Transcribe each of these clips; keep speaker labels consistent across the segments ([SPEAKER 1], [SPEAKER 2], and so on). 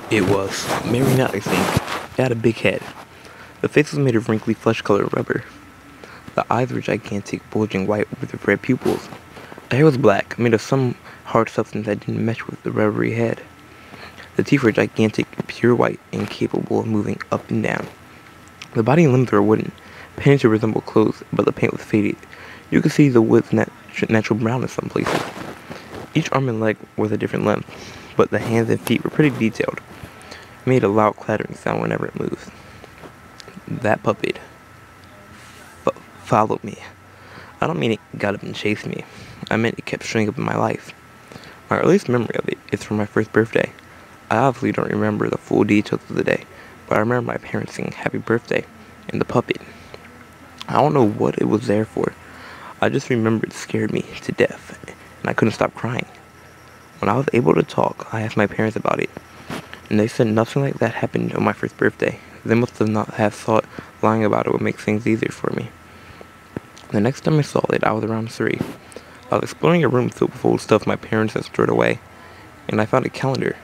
[SPEAKER 1] It was marionette, I think. It had a big head. The face was made of wrinkly flesh-colored rubber. The eyes were gigantic, bulging white with red pupils. The hair was black, made of some hard substance that didn't mesh with the rubbery head. The teeth were gigantic, pure white, and capable of moving up and down. The body and limbs were wooden, painted to resemble clothes, but the paint was faded. You could see the wood's natural brown in some places. Each arm and leg was a different length, but the hands and feet were pretty detailed. It made a loud clattering sound whenever it moved. That puppet followed me. I don't mean it got up and chased me. I meant it kept showing up in my life. My earliest memory of it is from my first birthday. I obviously don't remember the full details of the day, but I remember my parents singing happy birthday and the puppet. I don't know what it was there for. I just remember it scared me to death, and I couldn't stop crying. When I was able to talk, I asked my parents about it, and they said nothing like that happened on my first birthday. They must have not have thought lying about it would make things easier for me. The next time I saw it, I was around 3. I was exploring a room filled with old stuff my parents had stored away, and I found a calendar,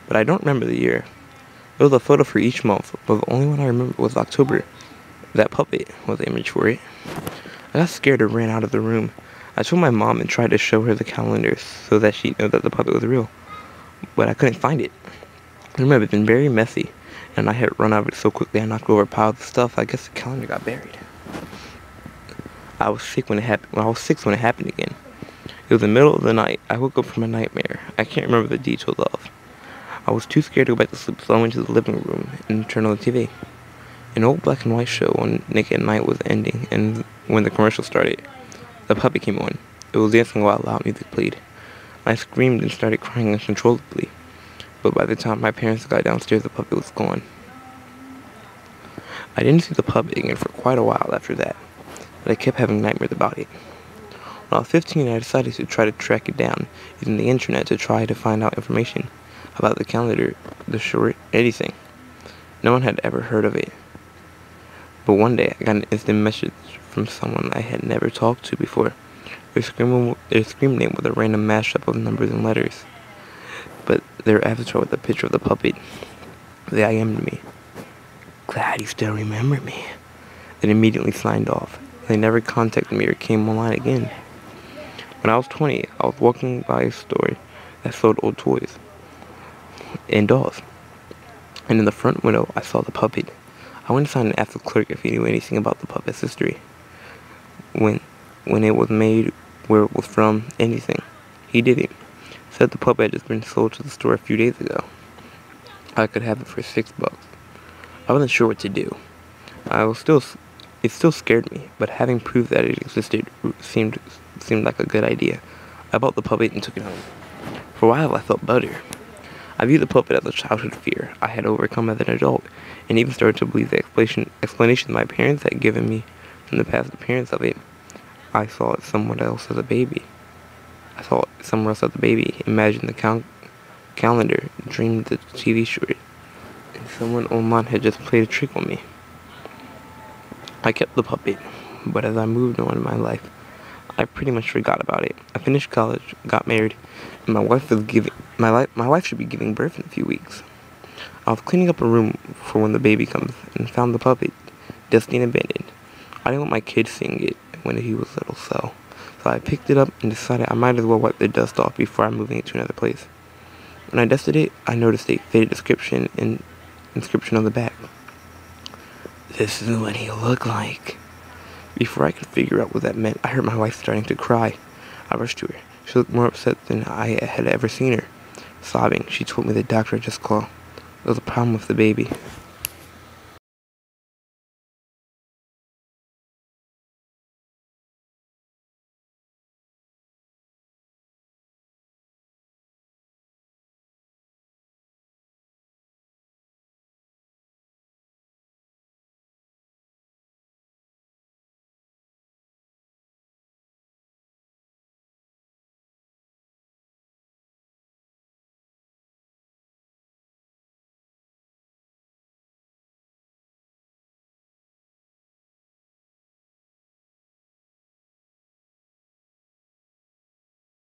[SPEAKER 1] but I don't remember the year. There was a photo for each month, but the only one I remember was October. That puppet was the image for it. I got scared and ran out of the room. I told my mom and tried to show her the calendar so that she'd know that the puppet was real, but I couldn't find it. The room had been very messy, and I had run out of it so quickly I knocked over piles of stuff. I guess the calendar got buried. I was sick when it happened. Well, I was 6 when it happened again. It was the middle of the night. I woke up from a nightmare. I can't remember the details of. I was too scared to go back to sleep, so I went to the living room and turned on the TV. An old black and white show on Nick at Night was ending, and when the commercial started, the puppet came on. It was dancing while loud music played. I screamed and started crying uncontrollably, but by the time my parents got downstairs, the puppet was gone. I didn't see the puppet again for quite a while after that, but I kept having nightmares about it. When I was 15, I decided to try to track it down using the internet to try to find out information about the calendar, the short, anything. No one had ever heard of it. But one day, I got an instant message from someone I had never talked to before. Their screen name was a random mashup of numbers and letters, but their avatar was a picture of the puppet. They IM'd me. Glad you still remember me. Then immediately signed off. They never contacted me or came online again. When I was 20, I was walking by a store that sold old toys and dolls, and in the front window, I saw the puppet. I went inside and asked the clerk if he knew anything about the puppet's history. When it was made, where it was from, anything. He didn't. Said the puppet had just been sold to the store a few days ago. I could have it for $6. I wasn't sure what to do. It still scared me, but having proof that it existed seemed like a good idea. I bought the puppet and took it home. For a while, I felt better. I viewed the puppet as a childhood fear I had overcome as an adult, and even started to believe the explanation my parents had given me from the past appearance of it. I saw it somewhere else as a baby. Imagined the calendar, dreamed the TV short, and someone online had just played a trick on me. I kept the puppet, but as I moved on in my life, I pretty much forgot about it. I finished college, got married, and my wife should be giving birth in a few weeks. I was cleaning up a room for when the baby comes and found the puppet, dusty and abandoned. I didn't want my kid seeing it when he was little, so I picked it up and decided I might as well wipe the dust off before I'm moving it to another place. When I dusted it, I noticed a faded description and inscription on the back. This is what he'll look like. Before I could figure out what that meant, I heard my wife starting to cry. I rushed to her. She looked more upset than I had ever seen her. Sobbing, she told me the doctor had just called. There was a problem with the baby.